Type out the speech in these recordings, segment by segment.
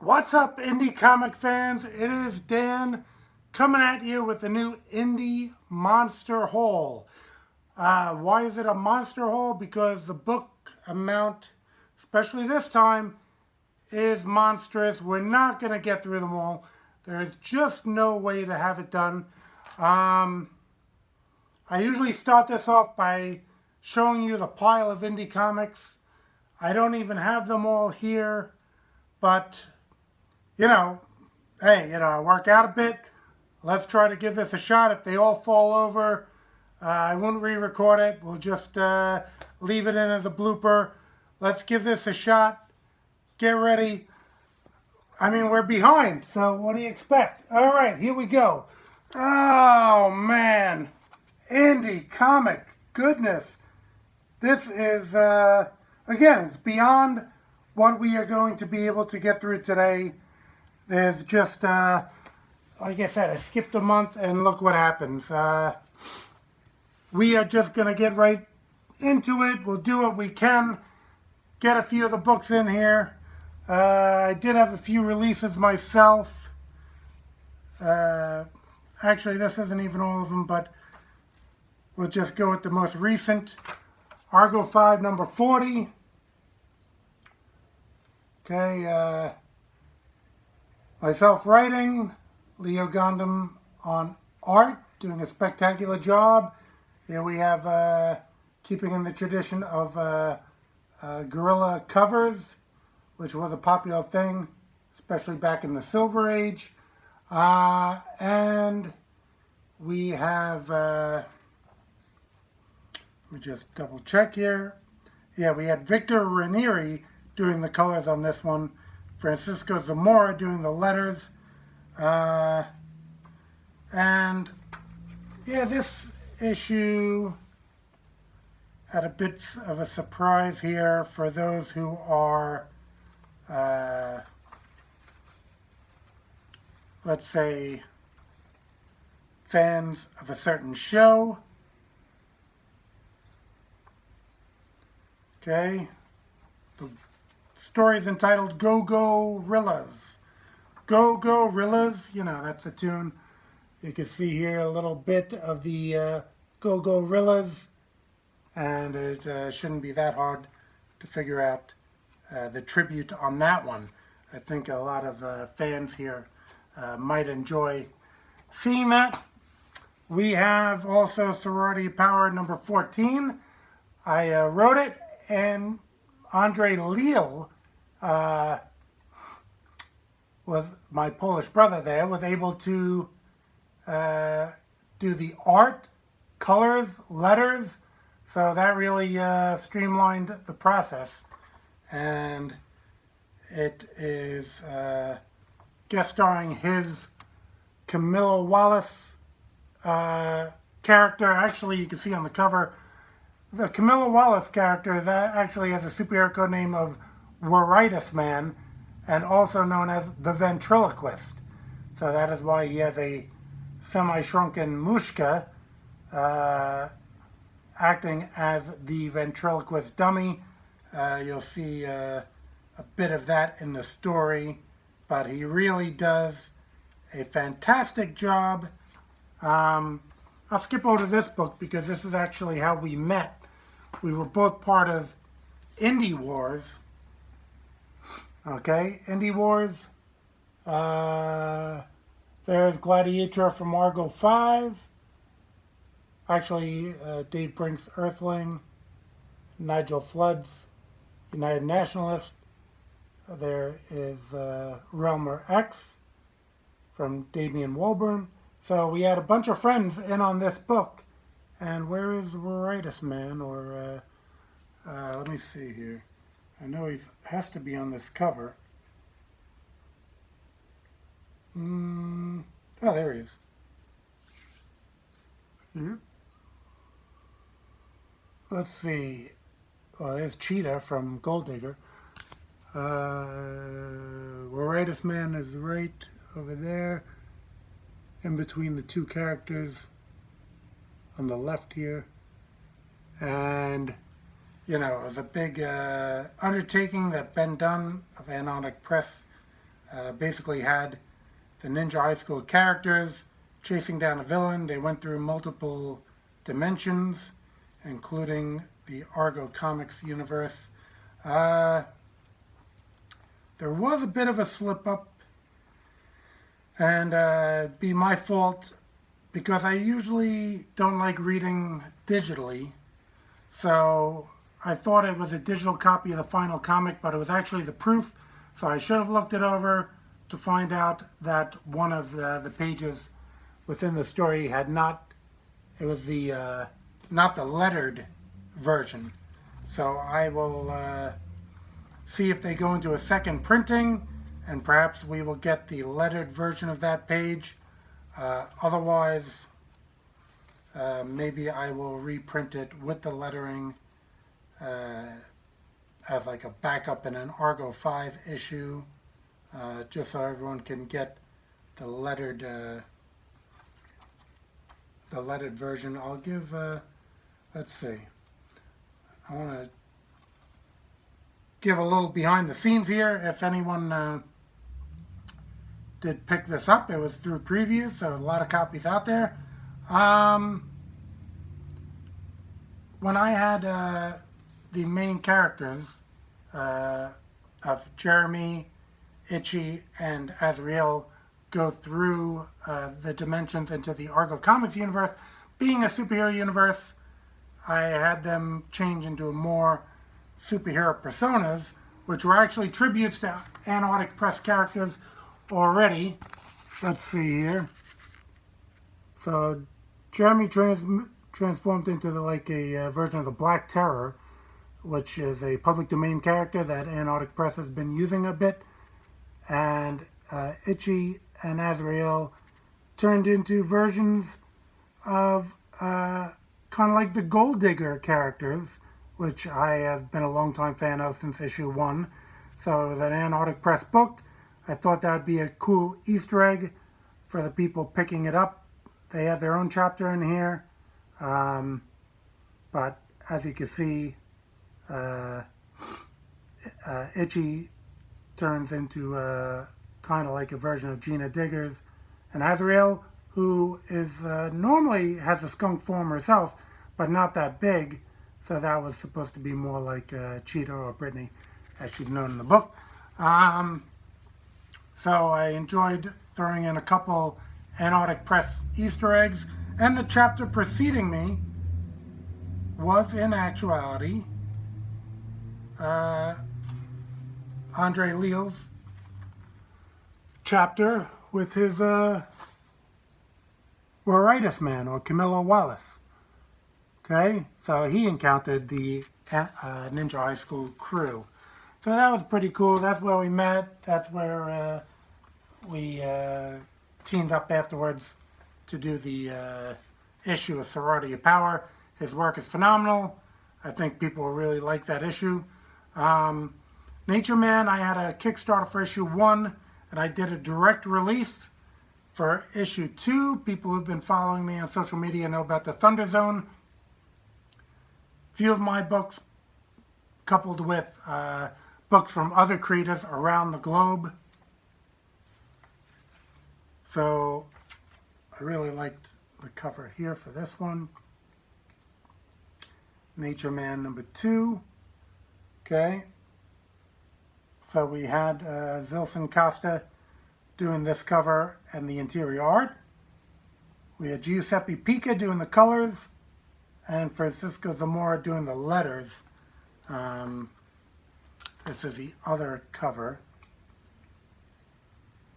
What's up, indie comic fans? It is Dan coming at you with a new indie monster haul. Why is it a monster haul? Because the book amount, especially this time, is monstrous. We're not going to get through them all. There's just no way to have it done. I usually start this off by showing you the pile of indie comics. I don't even have them all here, but hey, I work out a bit. Let's try to give this a shot. If they all fall over, I won't re-record it. We'll just leave it in as a blooper. Let's give this a shot. Get ready. I mean, we're behind, so what do you expect? All right, here we go. Oh, man. Indie comic. Goodness. This is, again, it's beyond what we are going to be able to get through today. There's just, like I said, I skipped a month and look what happens. We are just going to get right into it. We'll do what we can. Get a few of the books in here. I did have a few releases myself. Actually, this isn't even all of them, but we'll just go with the most recent. Argo 5, number 40. Okay, myself writing, Leo Gondam on art, doing a spectacular job. Here we have, keeping in the tradition of guerrilla covers, which was a popular thing, especially back in the Silver Age. And we have, let me just double check here. Yeah, we had Victor Ranieri doing the colors on this one. Francisco Zamora doing the letters. And yeah, this issue had a bit of a surprise here for those who are, let's say, fans of a certain show. Okay. The story is entitled Go-Go-Rillas. Go-Go-Rillas, that's a tune. You can see here a little bit of the Go-Go-Rillas, and it shouldn't be that hard to figure out the tribute on that one. I think a lot of fans here might enjoy seeing that. We have also Sorority Power number 14. I wrote it, and Andre Leal, was my Polish brother there, was able to do the art, colors, letters, so that really streamlined the process. And it is guest starring his Camilla Wallace character. Actually, you can see on the cover, the Camilla Wallace character is actually has a superhero code name of Waritus Man, and also known as the Ventriloquist. So that is why he has a semi-shrunken Mushka acting as the ventriloquist dummy. You'll see a bit of that in the story, but he really does a fantastic job. I'll skip over to this book because this is actually how we met. We were both part of Indie Wars. Okay, Indie Wars. There's Gladiator from Argo 5. Actually, Dave Brink's Earthling. Nigel Flood's United Nationalist. There is Realmer X from Damian Wolburn. So we had a bunch of friends in on this book. And where is Waritus Man? Or, let me see here. I know he has to be on this cover. Oh, there he is. Here. Let's see. Well, there's Cheetah from Gold Digger. Waritus Man is right over there, in between the two characters on the left here. And it was a big undertaking that Ben Dunn of Antarctic Press basically had the Ninja High School characters chasing down a villain. They went through multiple dimensions, including the Argo comics universe. There was a bit of a slip up, and be my fault because I usually don't like reading digitally. So I thought it was a digital copy of the final comic, but it was actually the proof. So I should have looked it over to find out that one of the pages within the story had not, it was the not the lettered version. So I will see if they go into a second printing, and perhaps we will get the lettered version of that page. Otherwise, maybe I will reprint it with the lettering as like a backup in an Argo 5 issue, just so everyone can get the lettered version. I'll give, let's see, I want to give a little behind the scenes here. If anyone did pick this up, it was through previews, so a lot of copies out there. When I had the main characters of Jeremy, Itchy, and Azrael go through the dimensions into the Argo Comics universe, being a superhero universe, I had them change into more superhero personas, which were actually tributes to Antarctic Press characters already. Let's see here. So Jeremy transformed into like a version of the Black Terror, which is a public domain character that Antarctic Press has been using a bit. And Itchy and Azrael turned into versions of kind of like the Gold Digger characters, which I have been a long-time fan of since issue 1. So it was an Antarctic Press book. I thought that would be a cool Easter egg for the people picking it up. They have their own chapter in here. But as you can see, Itchy turns into kind of like a version of Gina Diggers. And Azrael, who is normally has a skunk form herself, but not that big. So that was supposed to be more like Cheetah or Brittany, as she's known in the book. So I enjoyed throwing in a couple Antarctic Press Easter eggs. And the chapter preceding me was, in actuality, Andre Leal's chapter with his Waritis Man, or Camilla Wallace. Okay, so he encountered the Ninja High School crew. So that was pretty cool. That's where we met. That's where we teamed up afterwards to do the issue of Sorority of Power. His work is phenomenal. I think people will really like that issue. Nature Man, I had a Kickstarter for issue 1, and I did a direct release for issue 2. People who've been following me on social media know about the Thunder Zone. Few of my books, coupled with books from other creators around the globe. So I really liked the cover here for this one. Nature Man number 2. Okay. So we had Zilson Costa doing this cover and the interior art. We had Giuseppe Pica doing the colors, and Francisco Zamora doing the letters. This is the other cover.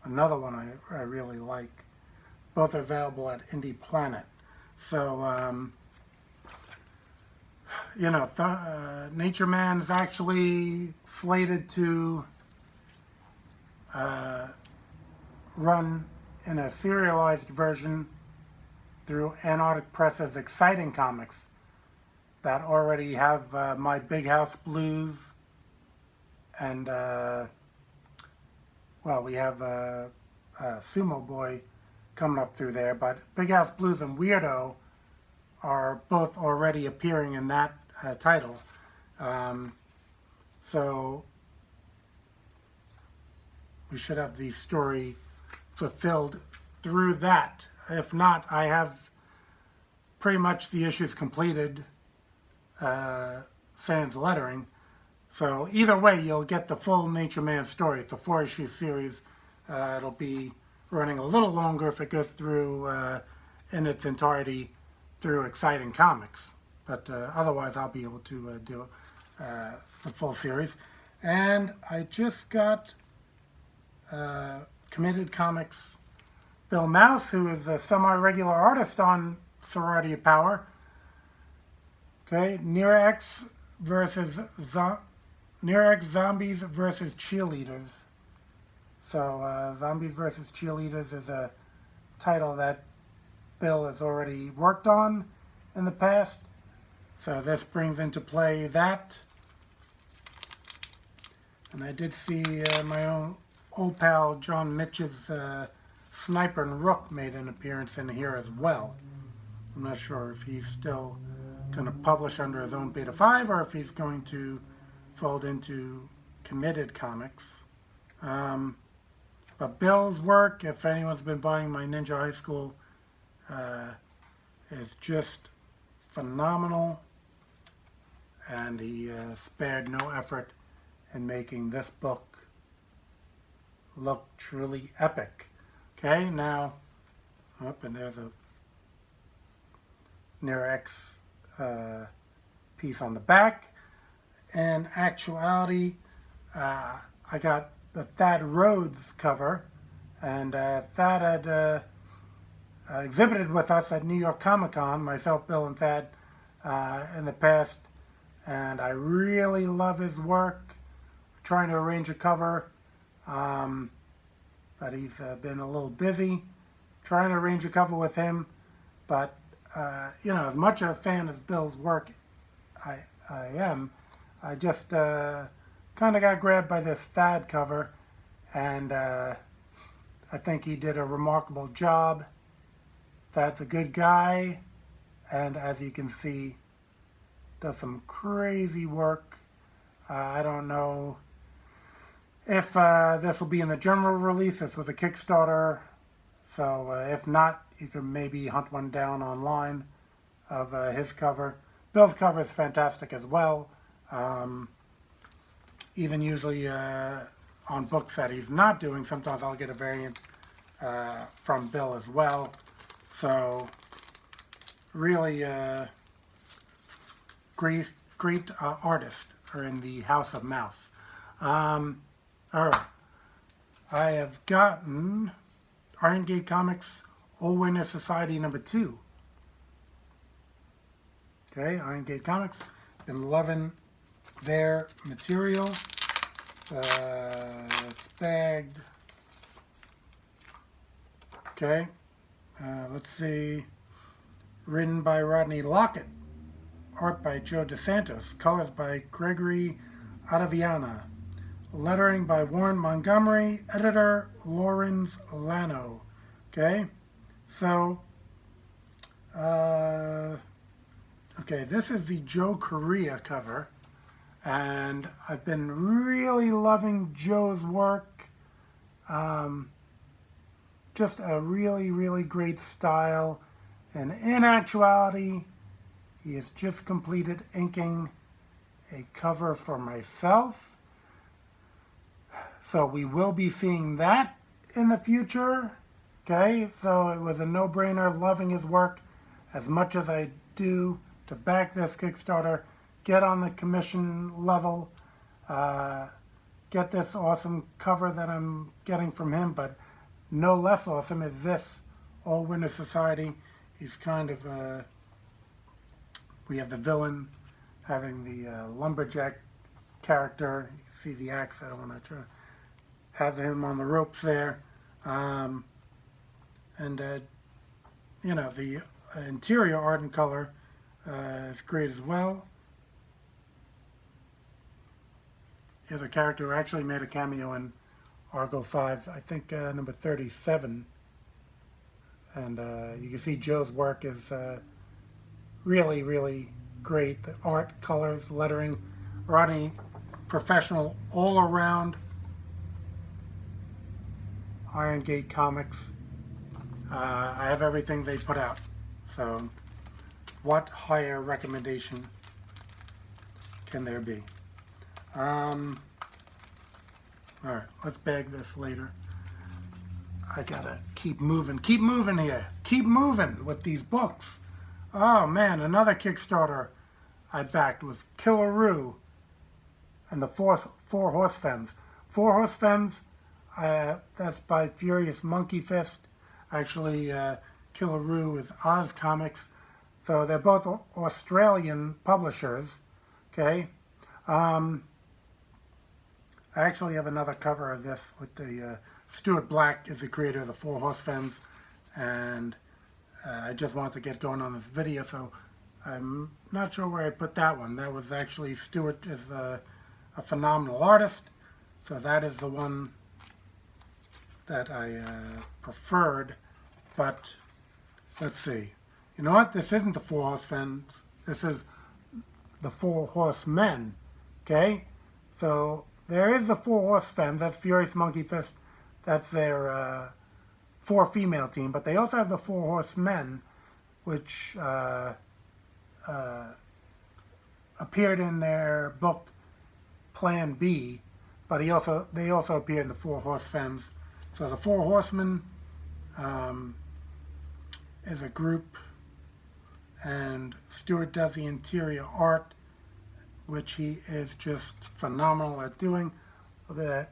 Another one I really like. Both are available at Indie Planet. So, you know, Nature Man is actually slated to run in a serialized version through Antarctic Press's Exciting Comics that already have My Big House Blues and, well, we have Sumo Boy coming up through there, but Big House Blues and Weirdo are both already appearing in that title. So we should have the story fulfilled through that. If not, I have pretty much the issues completed, sans lettering. So either way, you'll get the full Nature Man story. It's a 4-issue series. It'll be running a little longer if it goes through in its entirety through Exciting Comics. But otherwise, I'll be able to do the full series. And I just got Committed Comics Bill Mouse, who is a semi-regular artist on Sorority of Power. Okay, Near X Zombies versus Cheerleaders. So Zombies versus Cheerleaders is a title that Bill has already worked on in the past. So this brings into play that. And I did see my own old pal John Mitch's Sniper and Rook made an appearance in here as well. I'm not sure if he's still going to publish under his own Beta 5 or if he's going to fold into Committed Comics. But Bill's work, if anyone's been buying my Ninja High School, is just phenomenal. And he spared no effort in making this book look truly epic. Okay, now, and there's a Near X piece on the back. In actuality, I got the Thad Rhodes cover, and Thad had exhibited with us at New York Comic Con, myself, Bill, and Thad, in the past, and I really love his work. Trying to arrange a cover, but he's been a little busy. Trying to arrange a cover with him, but you know, as much a fan of Bill's work I am, I just kind of got grabbed by this Thad cover, and I think he did a remarkable job. Thad's a good guy, and as you can see, does some crazy work. I don't know if this will be in the general release. This was a Kickstarter, so if not, you can maybe hunt one down online of his cover. Bill's cover is fantastic as well. Even usually on books that he's not doing, sometimes I'll get a variant from Bill as well. So really great artists are in the House of Mouse. All right, I have gotten Irongate Comics All Winner Society #2. Okay, Irongate Comics, been loving their material. It's bagged. Okay, let's see. Written by Rodney Lockett, art by Joe DeSantos, colors by Gregory Ottaviana, lettering by Warren Montgomery, editor Lawrence Lano. Okay, so okay, this is the Joe Correa cover, and I've been really loving Joe's work. Just a really great style, and in actuality, he has just completed inking a cover for myself. So we will be seeing that in the future. Okay, so it was a no-brainer, loving his work as much as I do to back this Kickstarter, get on the commission level, get this awesome cover that I'm getting from him, but no less awesome is this All Winner Society. He's kind of, we have the villain having the lumberjack character. You can see the axe. I don't want to try to have him on the ropes there. And, you know, the interior art and color is great as well. Here's a character who actually made a cameo in Argo 5, I think #37. And you can see Joe's work is really great. The art, colors, lettering, Rodney, professional all around. Irongate Comics. I have everything they put out. So what higher recommendation can there be? Alright, let's bag this later. I gotta keep moving here. Keep moving with these books. Oh man, another Kickstarter I backed was Killaroo and the Four Horse Femmes. Four Horse Femmes, that's by Furious Monkeyfist. Actually, Killaroo is Oz Comics. So they're both Australian publishers. Okay. I actually have another cover of this with the Stuart Black is the creator of the Four Horse Femmes, and I just wanted to get going on this video, so I'm not sure where I put that one. That was actually, Stuart is a phenomenal artist, so that is the one that I preferred. But let's see. You know what? This isn't the Four Horse Femmes. This is the Four Horsemen. Okay? So there is the Four Horse Femmes. That's Furious Monkeyfist. That's their 4 female team. But they also have the Four Horsemen, which appeared in their book Plan B. But they also appear in the Four Horse Femmes. So the Four Horsemen is a group, and Stuart does the interior art, which he is just phenomenal at doing. Look at that.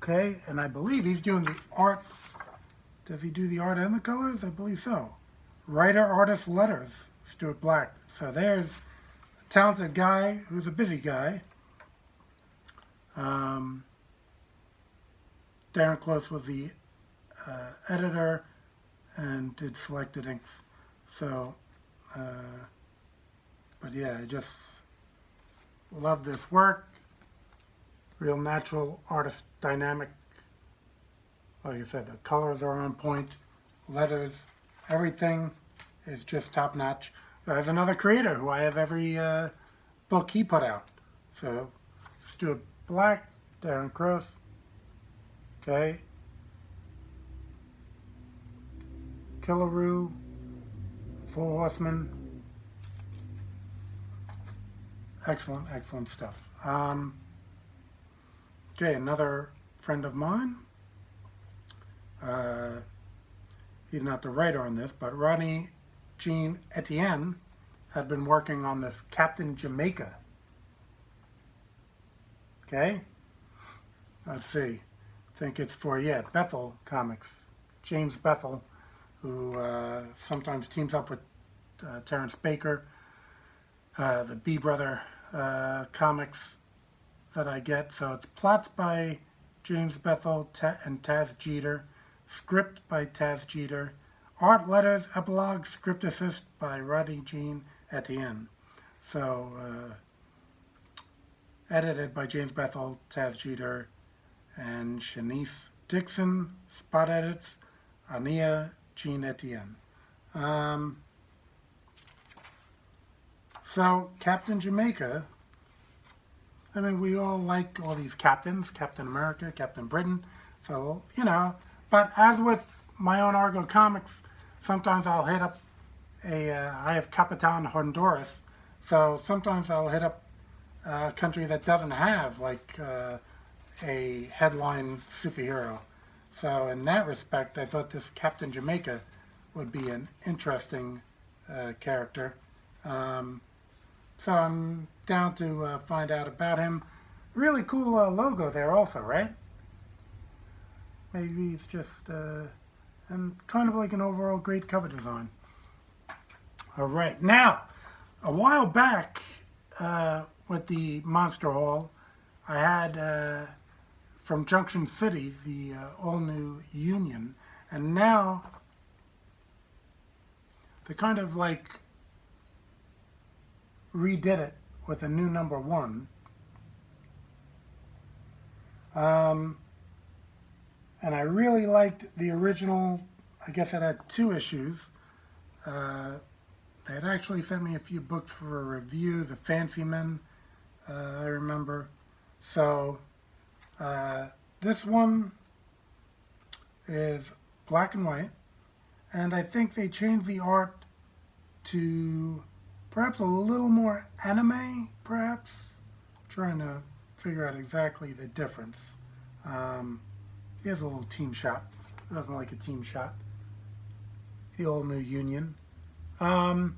Okay, and I believe he's doing the art. Does he do the art and the colors? I believe so. Writer, artist, letters, Stuart Black. So there's a talented guy who's a busy guy. Darren Close was the editor and did selected inks. So, but yeah, I just love this work. Real natural artist dynamic. Like I said, the colors are on point. Letters, everything is just top notch. There's another creator who I have every book he put out. So, Stuart Black, Darren Cross. Okay. Killaroo, Four Horsemen. Excellent, excellent stuff. Okay, another friend of mine. He's not the writer on this, but Rodney Jean Etienne had been working on this Captain Jamaica. Okay? Let's see. I think it's for, Bethel Comics. James Bethel, who sometimes teams up with Terrence Baker. The B Brother comics that I get. So it's plots by James Bethel and Taz Jeter. Script by Taz Jeter. Art, letters, epilogue, script assist by Rodney Jean Etienne. So edited by James Bethel, Taz Jeter, and Shanice Dixon. Spot edits, Ania Jean Etienne. So Captain Jamaica, I mean, we all like all these captains, Captain America, Captain Britain, so, you know, but as with my own Argo comics, sometimes I'll hit up I have Capitan Honduras, so sometimes I'll hit up a country that doesn't have, like, a headline superhero. So in that respect, I thought this Captain Jamaica would be an interesting character. So I'm down to find out about him. Really cool logo there also, right? Maybe it's just and kind of like an overall great cover design. All right, now a while back with the Monster Haul, I had from Junction City the all-new Union, and now they kind of like redid it with a new #1. And I really liked the original. I guess it had 2 issues. They had actually sent me a few books for a review, the Fancy Men, I remember. So This one is black and white, and I think they changed the art to perhaps a little more anime, perhaps. I'm trying to figure out exactly the difference. Here's a little team shot. Who doesn't like a team shot? The old new Union. So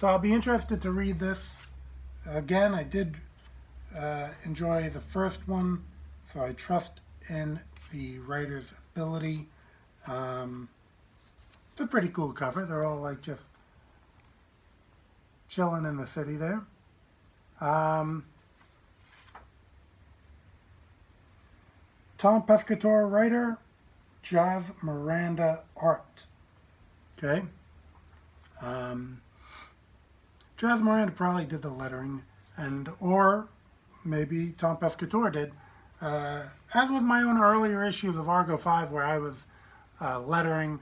I'll be interested to read this. Again, I did enjoy the first one, so I trust in the writer's ability. It's a pretty cool cover. They're all like just chilling in the city there. Tom Pescatore writer, Jazz Miranda art. Okay. Jazz Miranda probably did the lettering, or maybe Tom Pescatore did. As with my own earlier issues of Argo 5 where I was lettering,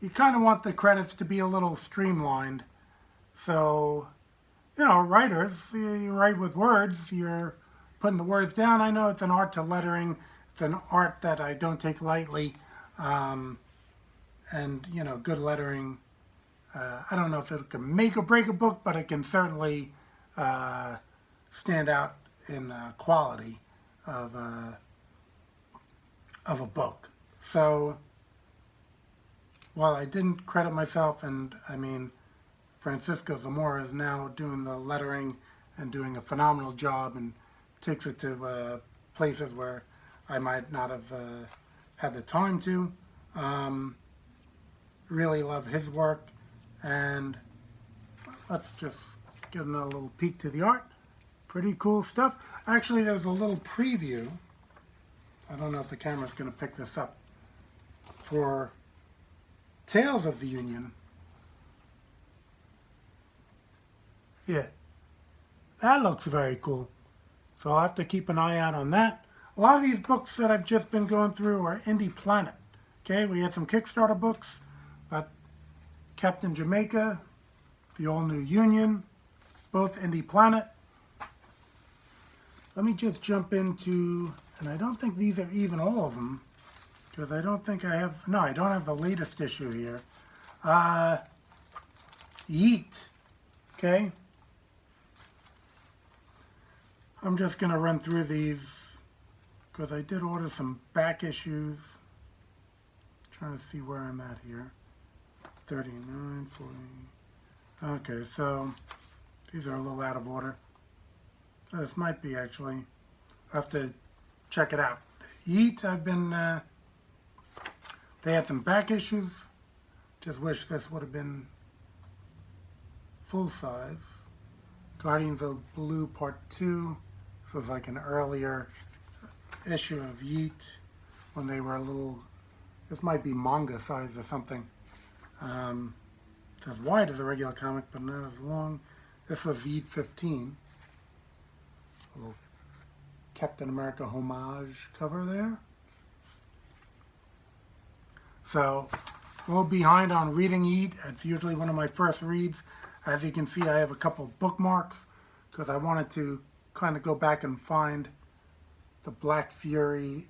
you kind of want the credits to be a little streamlined. So, you know, writers, you write with words, you're putting the words down. I know it's an art to lettering. It's an art that I don't take lightly. And, you know, good lettering, I don't know if it can make or break a book, but it can certainly stand out in quality of a book. So, while I didn't credit myself, and I mean, Francisco Zamora is now doing the lettering and doing a phenomenal job and takes it to places where I might not have had the time to. Really love his work, and let's just get another little peek to the art. Pretty cool stuff. Actually, there's a little preview. I don't know if the camera's going to pick this up, for Tales of the Union. Yeah, that looks very cool. So I'll have to keep an eye out on that. A lot of these books that I've just been going through are Indie Planet. Okay, we had some Kickstarter books, but Captain Jamaica, The All New Union, both Indie Planet. Let me just jump into, and I don't think these are even all of them, because I don't think I have, no, I don't have the latest issue here. YEET, okay? I'm just going to run through these, because I did order some back issues. Trying to see where I'm at here. 39, 40. Okay, so these are a little out of order. This might be actually. I have to check it out. YEET, I've been, they had some back issues. Just wish this would have been full size. Guardians of Blue Part 2. This was like an earlier issue of YEET when they were a little, this might be manga size or something. It's as wide as a regular comic, but not as long. This was YEET 15. A little Captain America homage cover there. So, a little behind on reading YEET. It's usually one of my first reads. As you can see, I have a couple bookmarks because I wanted to kind of go back and find the Black Fury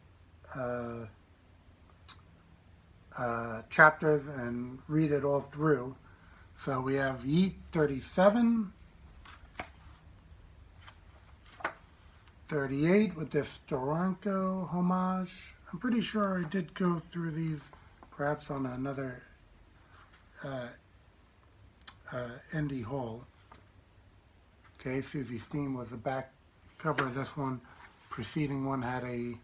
chapters and read it all through. So we have YEET 37, 38 with this Toronto homage. I'm pretty sure I did go through these perhaps on another indie haul. Okay, Susie Steam was the back cover of this one. Preceding one had a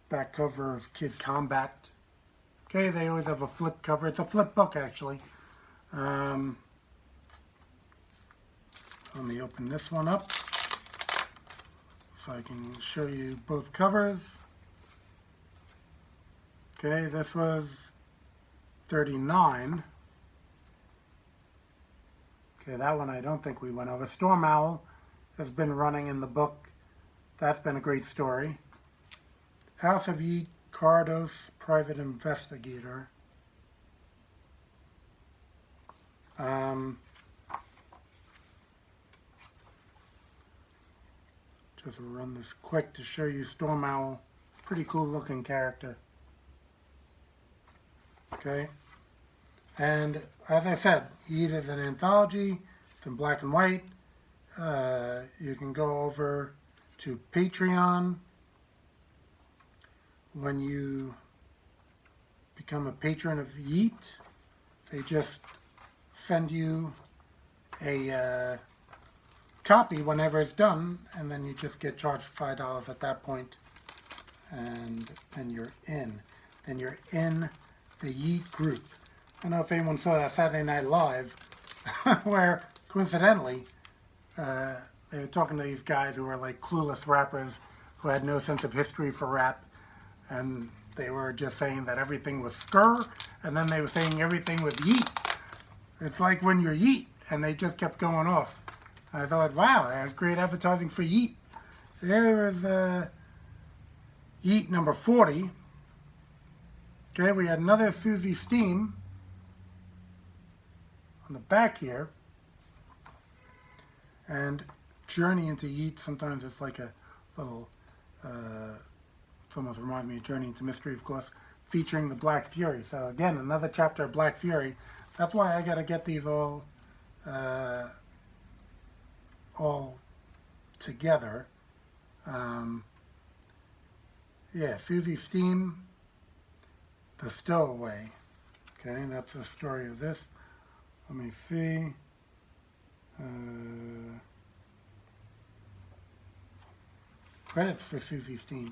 back cover of Kid Combat. Okay, they always have a flip cover. It's a flip book, actually. Let me open this one up so I can show you both covers. Okay, this was 39. Okay, that one I don't think we went over. Storm Owl has been running in the book. That's been a great story. House of YEET, Cardos, Private Investigator. Just run this quick to show you Storm Owl. Pretty cool looking character. Okay. And as I said, YEET is an anthology. It's in black and white. You can go over to Patreon. When you become a patron of YEET, they just send you a copy whenever it's done, and then you just get charged $5 at that point, and then you're in. Then you're in the YEET group. I don't know if anyone saw that Saturday Night Live, where coincidentally they were talking to these guys who were like clueless rappers who had no sense of history for rap, and they were just saying that everything was skr, and then they were saying everything was YEET. It's like when you're YEET, and they just kept going off. I thought, wow, that's great advertising for YEET. There is YEET number 40. Okay, we had another Susie Steam on the back here. And Journey into YEET, sometimes it's like a little, it almost reminds me of Journey into Mystery, of course, featuring the Black Fury. So again, another chapter of Black Fury. That's why I got to get these all together. Yeah, Susie Steam, The Stowaway. Okay, that's the story of this. Let me see. Credits for Susie Steam,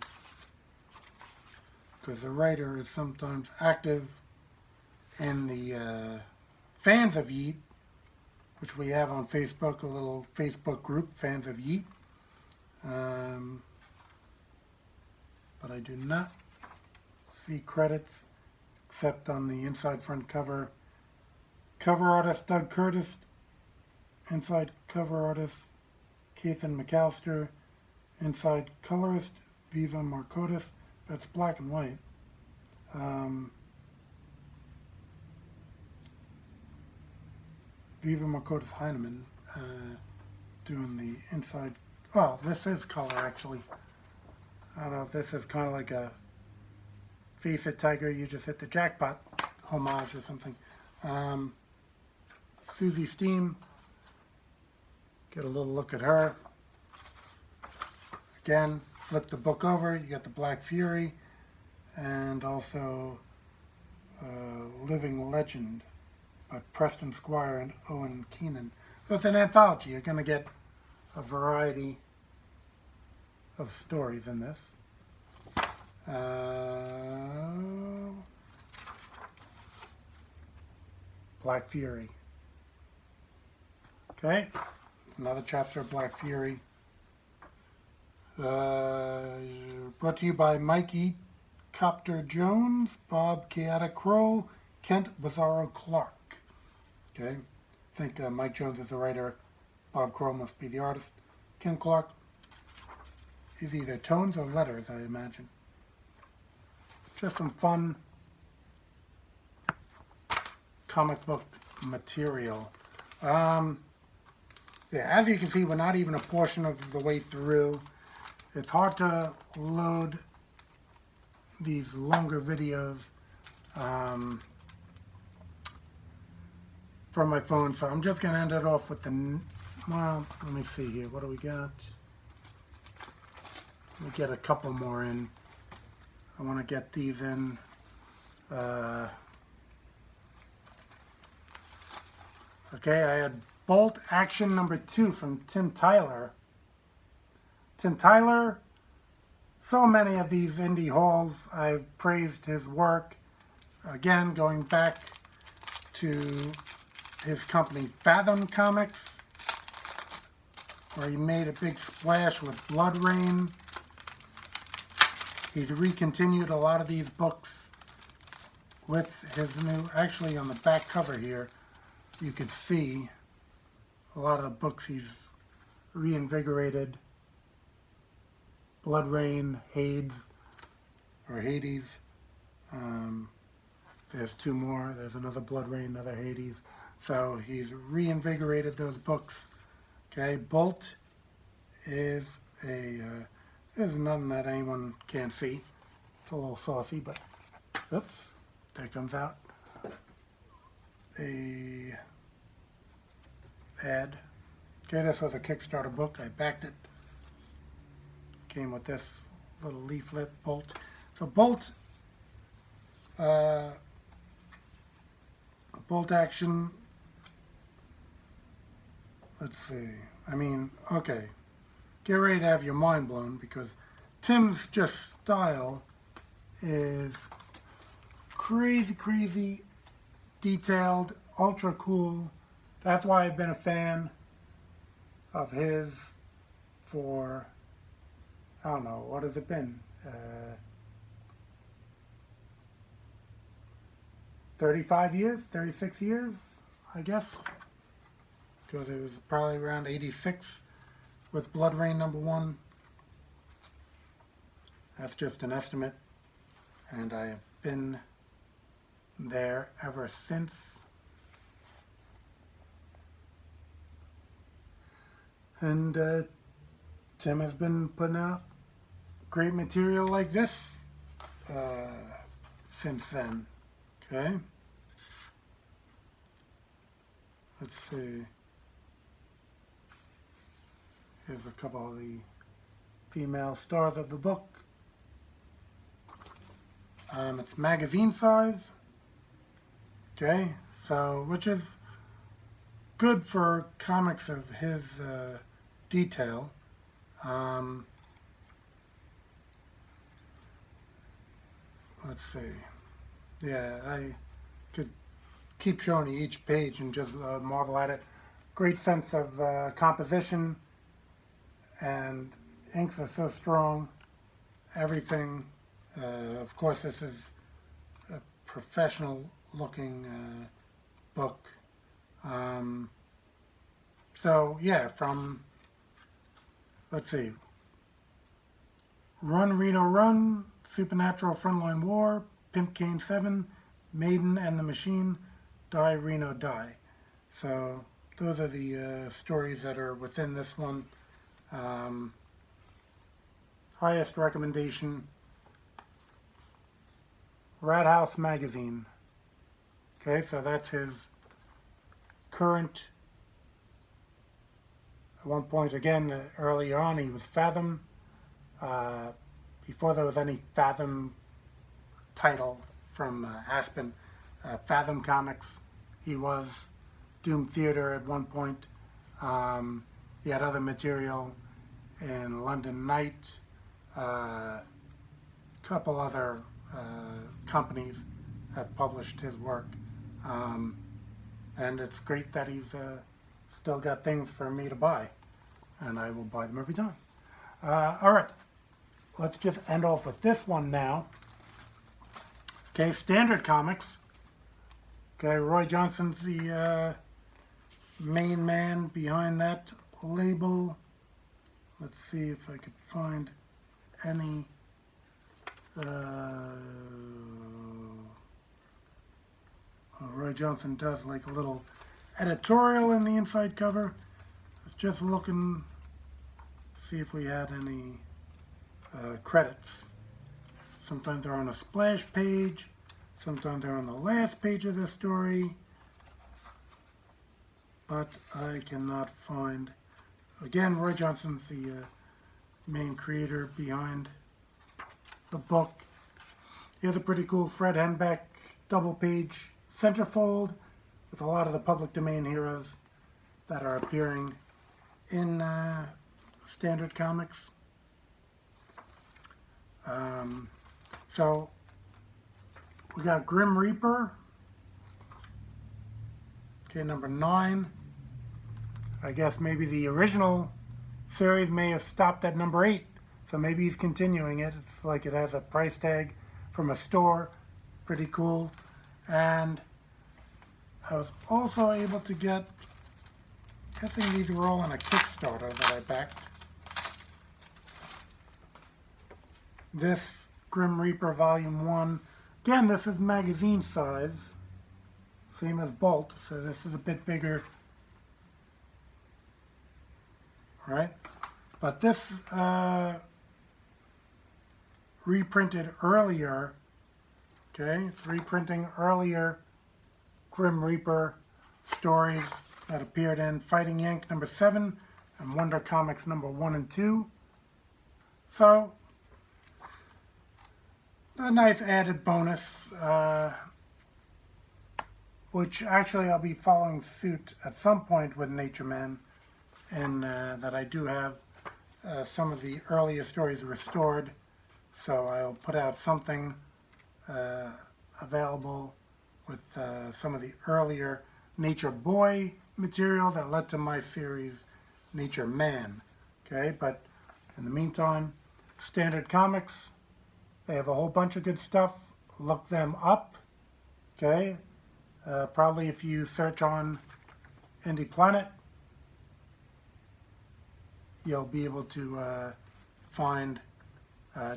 because the writer is sometimes active in the Fans of YEET, which we have on Facebook, a little Facebook group, Fans of YEET. But I do not see credits except on the inside front cover. Cover artist Doug Curtis, inside cover artist Keithan McAllister, inside colorist Viva Marcotis. That's black and white. Viva Marcotis Heinemann doing the inside. Oh, this is color actually. I don't know if this is kind of like a Face It Tiger, you just hit the jackpot homage or something. Susie Steam, get a little look at her. Again, flip the book over, you got the Black Fury, and also Living Legend by Preston Squire and Owen Keenan. So it's an anthology. You're going to get a variety of stories in this. Black Fury. Okay, another chapter of Black Fury. Brought to you by Mike E. Copter Jones, Bob Chaotic Kroll, Kent Bizarro Clark. Okay, I think Mike Jones is the writer, Bob Kroll must be the artist. Kent Clark is either tones or letters, I imagine. Just some fun comic book material. Yeah, as you can see, we're not even a portion of the way through. It's hard to load these longer videos from my phone, so I'm just going to end it off with the, well, let me see here. What do we got? Let me get a couple more in. I want to get these in. Okay, I had Bolt Action number 2 from Tim Tyler. Tim Tyler, so many of these indie hauls, I've praised his work. Again, going back to his company Fathom Comics, where he made a big splash with Blood Rain. He's recontinued a lot of these books with his new, actually on the back cover here, you can see a lot of the books he's reinvigorated. Blood Rain, Hades, or Hades. There's two more. There's another Blood Rain, another Hades. So he's reinvigorated those books. Okay, Bolt is there's nothing that anyone can't see. It's a little saucy, but oops, there comes out a ad. Okay, this was a Kickstarter book. I backed it. Came with this little leaflet, Bolt. So Bolt, bolt action. Let's see. I mean, okay. Get ready to have your mind blown, because Tim's just style is crazy, crazy detailed, ultra cool. That's why I've been a fan of his for, I don't know, what has it been? 35 years, 36 years, I guess. Because it was probably around 86 with Blood Rain #1. That's just an estimate. And I have been there ever since. And Tim has been putting out great material like this since then. Okay. Let's see. Here's a couple of the female stars of the book. It's magazine size. Okay, so which is good for comics of his detail. Let's see. Yeah, I could keep showing you each page and just marvel at it. Great sense of composition, and inks are so strong. Everything. Of course, this is a professional looking book. So yeah, from, let's see, Run Reno Run, Supernatural Frontline War, Pimp Cane 7, Maiden and the Machine, Die Reno Die. So those are the stories that are within this one. Highest recommendation, Rat House Magazine. Okay, so that's his current. At one point, again, earlier on, he was Fathom. Before there was any Fathom title from Aspen, Fathom Comics. He was Doom Theater at one point. He had other material in London Night. Couple other companies have published his work. And it's great that he's still got things for me to buy, and I will buy them every time. All right, let's just end off with this one now. Okay, Standard Comics. Okay, Roy Johnson's the main man behind that label. Let's see if I could find any Roy Johnson does like a little editorial in the inside cover. I was just looking, see if we had any credits. Sometimes they're on a splash page, sometimes they're on the last page of the story, but I cannot find. Again, Roy Johnson's the main creator behind the book. Here's a pretty cool Fred Henbeck double page centerfold with a lot of the public domain heroes that are appearing in Standard Comics. So we got Grim Reaper, okay, number 9. I guess maybe the original series may have stopped at number 8, so maybe he's continuing it. It's like it has a price tag from a store, pretty cool. And I was also able to get, I think these were all on a Kickstarter that I backed. This Grim Reaper Volume 1. Again, this is magazine size, same as Bolt, so this is a bit bigger. All right. But this reprinted earlier, okay, it's reprinting earlier Grim Reaper stories that appeared in Fighting Yank number 7 and Wonder Comics number 1 and 2. So, a nice added bonus, which actually I'll be following suit at some point with Nature Man, and that I do have some of the earlier stories restored, so I'll put out something available with some of the earlier Nature Boy material that led to my series Nature Man. Okay, but in the meantime, Standard Comics, they have a whole bunch of good stuff. Look them up. Okay, probably if you search on Indie Planet, you'll be able to find,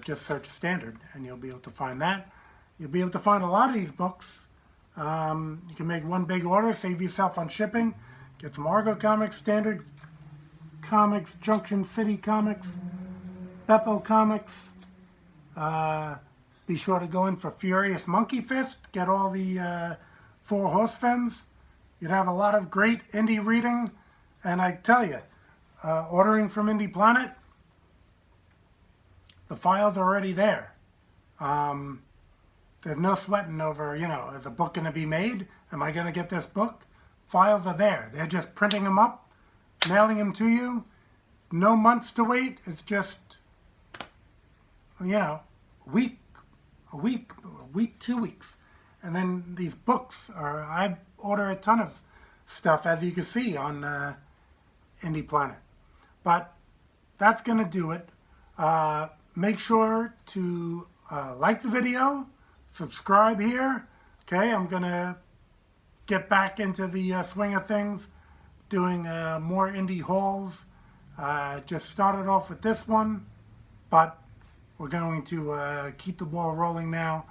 just search Standard and you'll be able to find that. You'll be able to find a lot of these books. You can make one big order, save yourself on shipping. Get some Argo Comics, Standard Comics, Junction City Comics, Bethel Comics. Be sure to go in for Furious Monkeyfist. Get all the 4 Horse Fens. You'd have a lot of great indie reading. And I tell you, ordering from Indie Planet, the files are already there. There's no sweating over, you know, is the book going to be made? Am I going to get this book? Files are there. They're just printing them up, mailing them to you. No months to wait. It's just, you know, a week, 2 weeks. And then these books are, I order a ton of stuff, as you can see on Indie Planet. But that's going to do it. Make sure to like the video, subscribe here. Okay, I'm going to get back into the swing of things, doing more indie hauls. Just started off with this one, but we're going to keep the ball rolling now.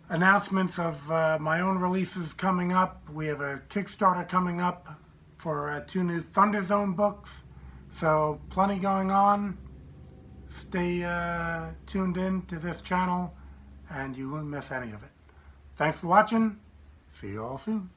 Announcements of my own releases coming up. We have a Kickstarter coming up for 2 new Thunder Zone books. So plenty going on. Stay tuned in to this channel and you won't miss any of it. Thanks for watching. See you all soon.